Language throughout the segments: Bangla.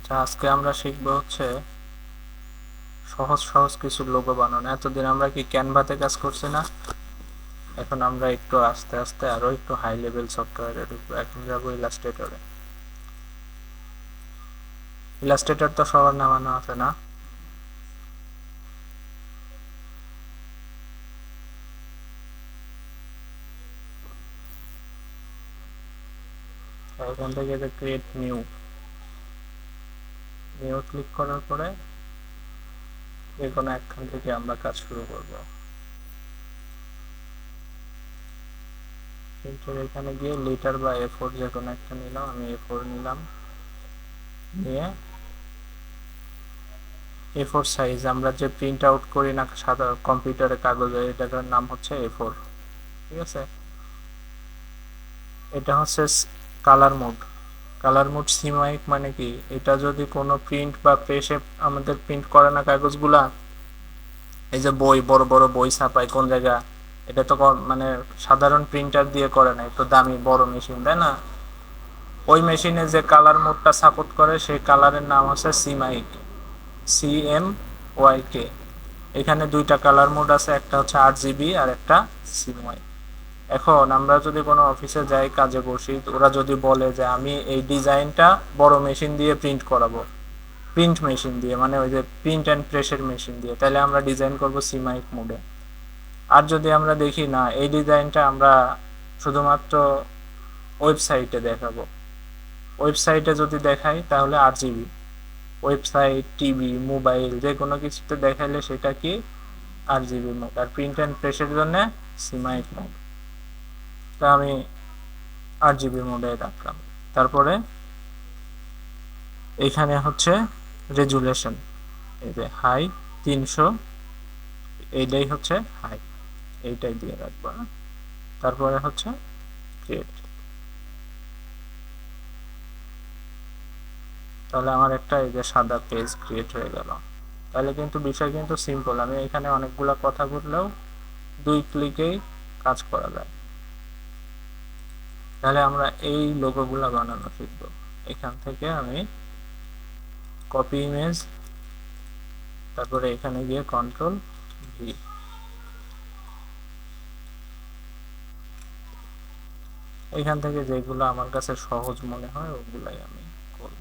আচ্ছা, আজকে আমরা শিখবো হচ্ছে সহজ সহজ কিছু লোগো বানানো। এতদিন আমরা কি ক্যানভাতে কাজ করছি না? এখন আমরা একটু আস্তে আস্তে আরো একটু হাই লেভেল সফটওয়্যারে ঢুকবো। এখন যাবো ইলাস্ট্রেটরে। ইলাস্ট্রেটর তো সবার নামানো আছে না? এখান থেকে যে ক্রিয়েট নিউ নিউ ক্লিক করার পরে যে কোনো একখান থেকে আমরা কাজ শুরু করব। প্রিন্টের এখানে গিয়ে লিটার বা A4 যে কোনো একটা নিলাম, আমি A4 নিলাম। নিয়ে A4 সাইজ আমরা যে প্রিন্ট আউট করি না সাধারণ কম্পিউটারে কাগজে, এটার নাম হচ্ছে A4। ঠিক আছে, এটা হচ্ছে কালার মোড। কালার মোড সিমাইক মানে কি, এটা যদি কোনো প্রিন্ট বা প্রেসে আমাদের প্রিন্ট করে না কাগজগুলা, এই যে বই বড় বড় বই ছাপায় কোন জায়গা, এটা তো মানে সাধারণ প্রিন্টার দিয়ে করে না, একটু দামি বড় মেশিন, তাই না? ওই মেশিনে যে কালার মোডটা সাপোর্ট করে সেই কালারের নাম হচ্ছে সিমাইক, CMYK। এখানে দুইটা কালার মোড আছে, একটা হচ্ছে RGB আর একটা সিমাইক। এখন আমরা যদি কোনো অফিসে যাই, কাজে বসি, ওরা যদি বলে যে আমি এই ডিজাইনটা বড় মেশিন দিয়ে প্রিন্ট করাবো, প্রিন্ট মেশিন দিয়ে মানে ওই যে প্রিন্ট অ্যান্ড প্রেসের মেশিন দিয়ে, তাহলে আমরা ডিজাইন করব সিমাইক মোডে। আর যদি আমরা দেখি না এই ডিজাইনটা আমরা শুধুমাত্র ওয়েবসাইটে দেখাবো, ওয়েবসাইটে যদি দেখাই তাহলে RGB। ওয়েবসাইট, টিভি, মোবাইল যে কোনো কিছুতে দেখাইলে সেটা কি RGB মোড, আর প্রিন্ট অ্যান্ড প্রেসের জন্য সিমাইক মোড। তা আমি RGB মোডে রাখলাম। তারপরে এখানে হচ্ছে রেজুলেশন, এই যে হাই 300, এইটাই হচ্ছে হাই, এইটাই দিয়ে রাখবো। তারপরে হচ্ছে ক্রিয়েট। তাহলে আমার একটা এই যে সাদা পেজ ক্রিয়েট হয়ে গেল। তাহলে কিন্তু বিষয় কিন্তু সিম্পল, আমি এখানে অনেকগুলো কথা বললেও 2 ক্লিকেই কাজ করা যায়। তাহলে আমরা এই লোগোগুলো বানানো শিখব। এখান থেকে আমি কপি ইমেজ, তারপরে এখানে গিয়ে Ctrl+V, এখান থেকে যেগুলো আমার কাছে সহজ মনে হয় ওগুলাই আমি করব।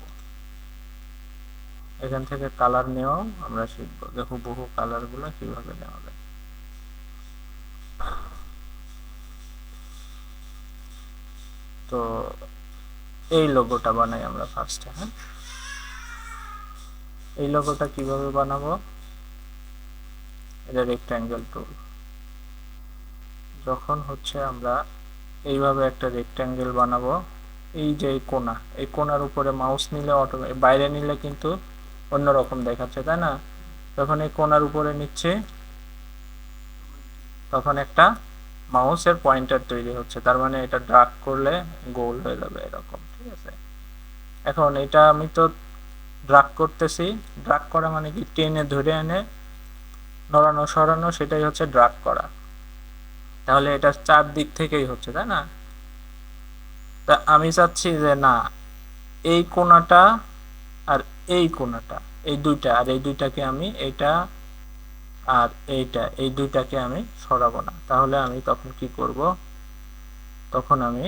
এখান থেকে কালার নেওয়াও আমরা শিখব, যে হুবহু কালারগুলো কিভাবে নেওয়া যায়। তো এই লোগোটা বানাই আমরা ফার্স্টে। হ্যাঁ, এই লোগোটা কিভাবে বানাবো, এটা রেক্ট্যাঙ্গেল টুল। যখন হচ্ছে আমরা এইভাবে একটা রেক্ট্যাঙ্গেল বানাবো, এই যে কোণা, এই কোণার উপরে মাউস নিলে অটোমেটিক, বাইরে নিলে কিন্তু অন্যরকম দেখাচ্ছে, তাই না? যখন এই কোণার উপরে নিচ্ছে তখন একটা মাউসের পয়েন্টার তৈরি হচ্ছে, তার মানে এটা ড্রাগ করলে গোল হয়ে যাবে এরকম। ঠিক আছে, এখন এটা আমি তো ড্রাগ করতেছি, ড্রাগ করা মানে কি, টেনে ধরে এনে নড়ানো সরানো, সেটাই হচ্ছে ড্রাগ করা। তাহলে এটা চারদিক থেকেই হচ্ছে, তাই না? তা আমি চাচ্ছি যে না, এই কোণাটা আর এই কোণাটা, এই দুইটা আর এই দুইটাকে আমি, এইটা আর এইটা, এই দুইটাকে আমি সরাবো না। তাহলে আমি তখন কি করব, তখন আমি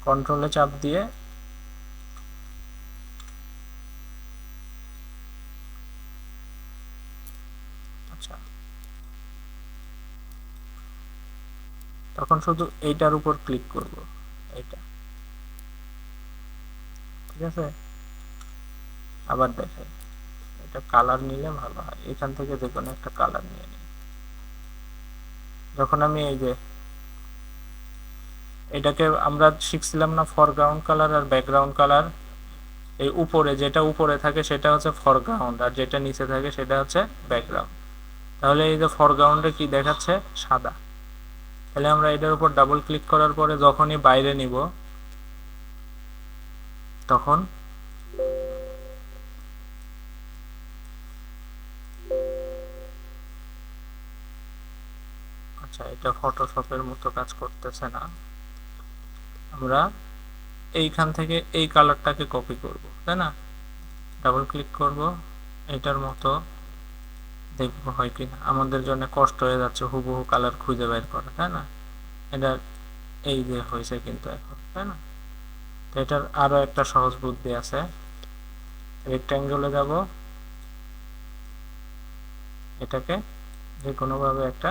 কন্ট্রোলে চাপ দিয়ে আচ্ছা, তখন শুধু এইটার উপর ক্লিক করব, এইটা। ঠিক আছে, আবার দেখাই, এটা কালার নিলে ভালো হয়, এখান থেকে যে কোনো একটা কালার নিয়ে নিই। যখন আমি এই যে এটাকে আমরা শিখছিলাম না ফরগ্রাউন্ড কালার আর ব্যাকগ্রাউন্ড কালার, এই উপরে যেটা উপরে থাকে সেটা হচ্ছে ফরগ্রাউন্ড, আর যেটা নিচে থাকে সেটা হচ্ছে ব্যাকগ্রাউন্ড। তাহলে এই যে ফরগ্রাউন্ডে কি দেখাচ্ছে, সাদা। তাহলে আমরা এটার উপর ডাবল ক্লিক করার পরে যখনই বাইরে নিব তখন আচ্ছা, এটা ফটোশপের মতো কাজ করতেছে না। আমরা এইখান থেকে এই কালারটাকে কপি করব, তাই না? ডাবল ক্লিক করব, এটার মতো দেখবো হয় কিনা। আমাদের জন্য কষ্ট হয়ে যাচ্ছে হুবহু কালার খুঁজে বের করা, তাই না? এটা এই যে হয়েছে কিন্তু এখন, তাই না? তো এটার আরো একটা সহজ বুদ্ধি আছে। রেক্ট্যাঙ্গেলে যাব, এটাকে যে কোনো ভাবে একটা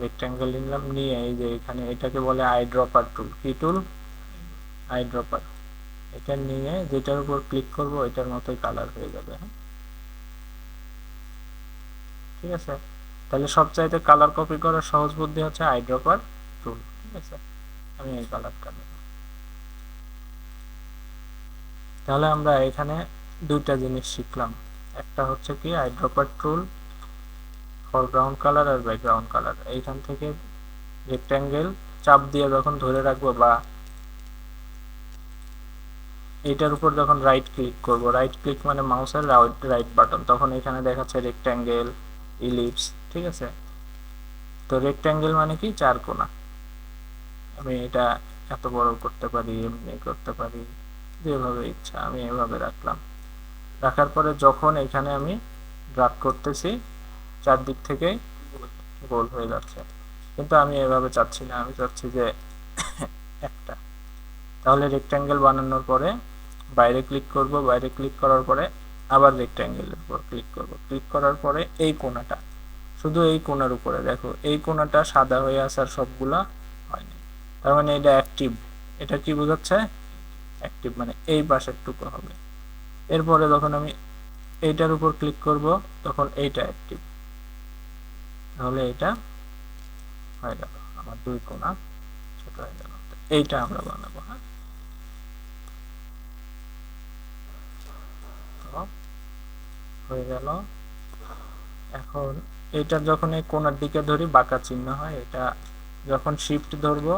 রেক্ট্যাঙ্গেল নিলাম, নিয়ে এই যে এখানে এটাকে বলে আই ড্রপার টুল। কি টুল? I dropper. এটা নিয়ে যেটার উপর ক্লিক করব এটার মতোই কালার হয়ে যাবে। হ্যাঁ, ঠিক আছে। তাহলে সবচাইতে কালার কপি করার সহজ বুদ্ধি হচ্ছে আই ড্রপার টুল। ঠিক আছে, আমি এই কালারটা নেব। তাহলে আমরা এখানে দুইটা জিনিস শিখলাম। একটা হচ্ছে কি I dropper tool, foreground colour R background colour. এইখান থেকে রেক্ট্যাঙ্গেল চাপ দিয়ে যখন ধরে রাখবো বা এটার উপর যখন রাইট ক্লিক করব, রাইট ক্লিক মানে মাউসের রাইট বাটন, তখন এখানে দেখাচ্ছে রেক্ট্যাঙ্গেল, ইলিপস। ঠিক আছে, তো রেক্ট্যাঙ্গেল মানে কি চার কোণা। আমি এটা এত বড় করতে পারি, এমনি করতে পারি, যেভাবে ইচ্ছা আমি এভাবে রাখলাম। রাখার পরে যখন এখানে আমি ড্রাগ করতেছি চারদিক থেকে গোল হয়ে যাচ্ছে, কিন্তু আমি এভাবে চাচ্ছি না, আমি চাচ্ছি যে একটা। তাহলে রেক্ট্যাঙ্গেল বানানোর পরে বাইরে ক্লিক করব, বাইরে ক্লিক করার পরে আবার রেক্ট্যাঙ্গেলের উপর ক্লিক করব, ক্লিক করার পরে এই কোণাটা, শুধু এই কোণার উপরে দেখো এই কোণাটা সাদা হয়ে আসার সবগুলা হয়নি, তার মানে এটা অ্যাক্টিভ। এটা কি বোঝাচ্ছে? অ্যাক্টিভ মানে এই পাশের টুকু হবে। এরপরে যখন আমি এইটার উপর ক্লিক করব তখন এইটা অ্যাক্টিভ, তাহলে এটা হয়ে গেল আমার দুই কোণা ছোট হয়ে গেল। এইটা আমরা বানাবো। হ্যাঁ, হয়ে গেল। এখন এটা যখন এই কোণার দিকে ধরি বাঁকা চিহ্ন হয়, এটা যখন শিফট ধরবো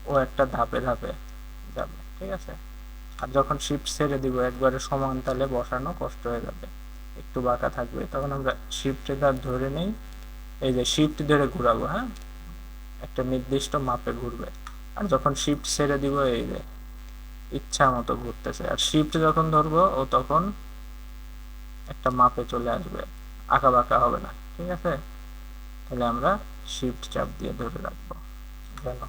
ও একটা ধাপে ধাপে যাবে। ঠিক আছে, আর যখন শিফট ছেড়ে দিব একবারে সমান তালে বসানো কষ্ট হয়ে যাবে, একটু বাঁকা থাকবে। তখন আমরা শিফটে ধরে নেই, এই যে শিফট ধরে ঘুরাবো। হ্যাঁ, একটা নির্দিষ্ট মাপে ঘুরবে। আর যখন শিফট ছেড়ে দিব এই যে ইচ্ছা মতো ঘুরতেছে। আর শিফট যখন ধরবো ও তখন একটা মাপে চলে আসবে, আঁকা বাঁকা হবে না। ঠিক আছে, তাহলে আমরা শিফট চাপ দিয়ে ধরে রাখবো। গেল।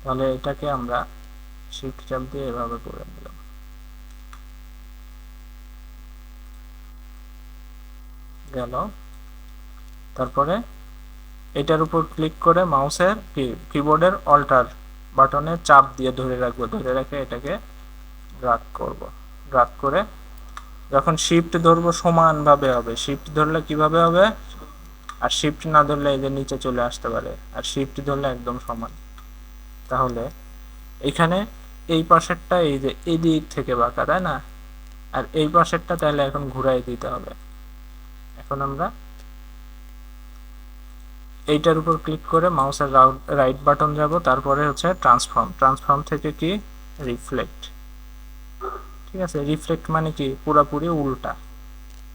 তাহলে এটাকে আমরা শিফট চাপ দিয়ে এভাবে করে নিলাম। গেল। তারপরে এটার উপর ক্লিক করে মাউসের কিবোর্ডের অল্টার বাটনে চাপ দিয়ে ধরে রাখবো, ধরে রেখে এটাকে ড্রাগ করব। ড্রাগ করে যখন শিফট ধরবো সমান ভাবে হবে। শিফট ধরলে কিভাবে হবে? আর শিফট না ধরলে এই যে নিচে চলে আসতে পারে, আর শিফট ধরলে একদম সমান। তাহলে এখানে এই পাশেরটা এই যে এই দিক থেকে বাঁকা, তাই না? আর এই পাশেরটা তাহলে এখন ঘুরাই দিতে হবে। এখন আমরা এইটার উপর ক্লিক করে মাউসের রাইট বাটন যাব, তারপরে হচ্ছে ট্রান্সফর্ম। ট্রান্সফর্ম থেকে কি রিফ্লেক্ট। ঠিক আছে, রিফ্লেক্ট মানে কি পুরোপুরি উল্টা।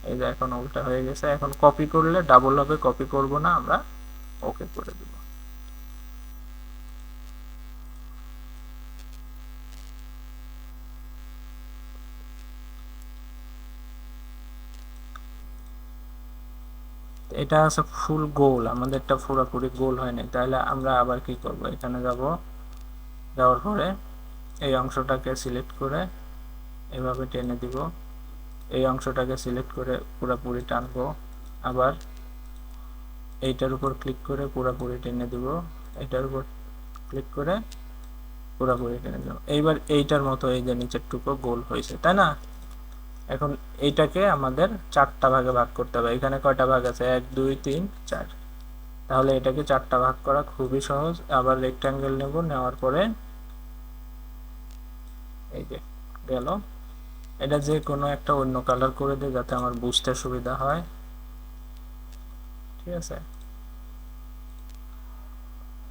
এই যে এখন উল্টা হয়ে গেছে। এখন কপি করলে ডাবল হবে, কপি করব না, আমরা ওকে করে দিব। এটা আছে ফুল গোল, আমাদেরটা পুরোপুরি গোল হয়নি। তাহলে আমরা আবার কি করব, এখানে যাব, যাওয়ার পরে এই অংশটাকে সিলেক্ট করে এভাবে টেনে দিব, এই অংশটাকে সিলেক্ট করে পুরোপুরি টানবো, আবার এইটার উপর ক্লিক করে পুরোপুরি টেনে দিব, এটার উপর ক্লিক করে পুরোপুরি টেনে দিব। এইবার এইটার মতো এই যে নিচের টুকু গোল হয়েছে, তাই না? এখন এইটাকে আমাদের চারটা ভাগে ভাগ করতে হবে। এখানে কয়টা ভাগ আছে? 1 2 3 4। তাহলে এটাকে চারটা ভাগ করা খুবই সহজ। আবার রেক্ট্যাঙ্গেল নেব, নেওয়ার পরে এই যে গেল। এটা যে কোনো একটা অন্য কালার করে দিই যাতে আমার বুঝতে সুবিধা হয়। ঠিক আছে,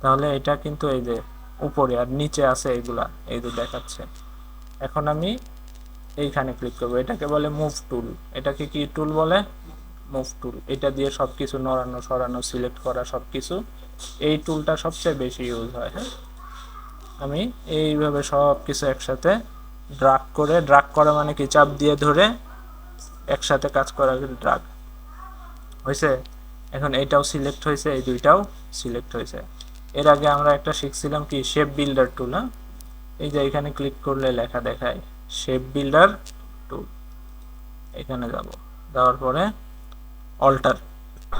তাহলে এটা কিন্তু এই যে উপরে আর নিচে আছে এগুলা, এই যে দেখাচ্ছে। এখন আমি এইখানে ক্লিক করব, এটাকে বলে মুভ টুল। এটাকে কি টুল বলে? Move tool. এটা দিয়ে সবকিছু নড়ানো সরানো সিলেক্ট করা সবকিছু, এই টুলটা সবচেয়ে বেশি ইউজ হয়। হ্যাঁ, আমি এইভাবে সবকিছু একসাথে ড্রাগ করে, ড্রাগ করা মানে কি চাপ দিয়ে ধরে একসাথে কাজ করা ড্রাগ হয়েছে। এখন এটাও সিলেক্ট হয়েছে, এই দুইটাও সিলেক্ট হয়েছে। এর আগে আমরা একটা শিখছিলাম কি শেপ বিল্ডার টুল। এই যে এখানে ক্লিক করলে লেখা দেখায় শেপ বিল্ডার টুল, এখানে যাব, যাওয়ার পরে অল্টার,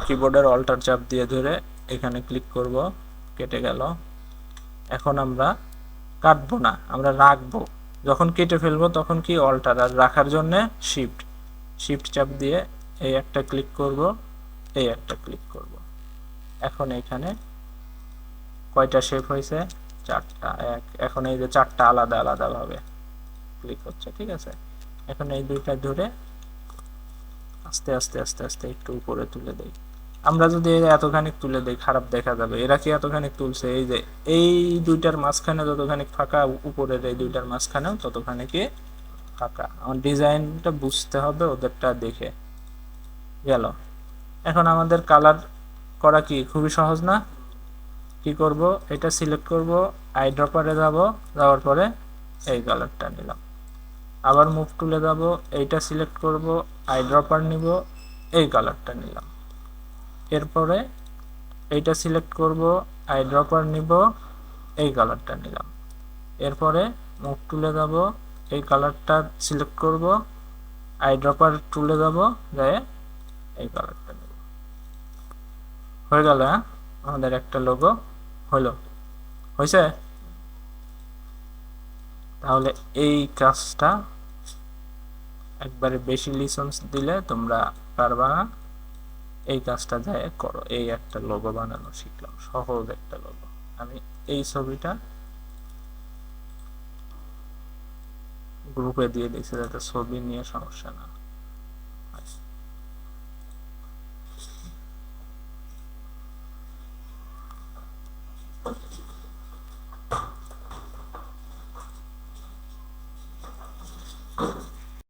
কিবোর্ডের অল্টার চাপ দিয়ে ধরে এখানে ক্লিক করব, কেটে গেল। এখন আমরা কাটবো না, আমরা রাখবো। যখন কেটে ফেলবো তখন কি অল্টার, আর রাখার জন্য শিফট, শিফট চাপ দিয়ে এই একটা ক্লিক করব, এই একটা ক্লিক করব। এখন এখানে কয়টা শেপ হয়েছে? চারটা। এখন এই যে চারটা আলাদা আলাদা ভাবে ক্লিক হচ্ছে, ঠিক আছে। এখন এই দুইটা ধরে আস্তে আস্তে আস্তে আস্তে একটু উপরে তুলে দেই। আমরা যদি এতখানি তুলে দেই খারাপ দেখা যাবে। এরা কি এতখানি তুলছে? এই যে এই দুইটার মাঝখানে যতখানি ফাঁকা, উপরের এই দুইটার মাঝখানেও ততখানি কি ফাঁকা। আমার ডিজাইনটা বুঝতে হবে ওদেরটা দেখে। গেল। এখন আমাদের কালার করা কি খুবই সহজ না? কি করব, এটা সিলেক্ট করব, আই ড্রপারে যাব, যাওয়ার পরে এই কালারটা নিলাম। আবার মুভ টুলে যাব, এইটা সিলেক্ট করব, আই ড্রপার নিব, এই কালারটা নিলাম। এরপরে এইটা সিলেক্ট করব, আই ড্রপার নিব, এই কালারটা নিলাম। এরপরে মুভ টুলে যাব, এই কালারটা সিলেক্ট করব, আই ড্রপার টুলে যাব, যায় এই কালারটা নিব। হয়ে গেল। আমাদের একটা লোগো হলো, হয়েছে। তাহলে এই কাজটা একবারে বেশি লিসেন্স দিলে তোমরা পারবা না। এই কাজটা যায় করো। এই একটা লোগো বানানো শিখলাম, সহজ একটা লোগো। আমি এই ছবিটা গ্রুপে দিয়ে দিয়েছি যাতে ছবি নিয়ে সমস্যা না।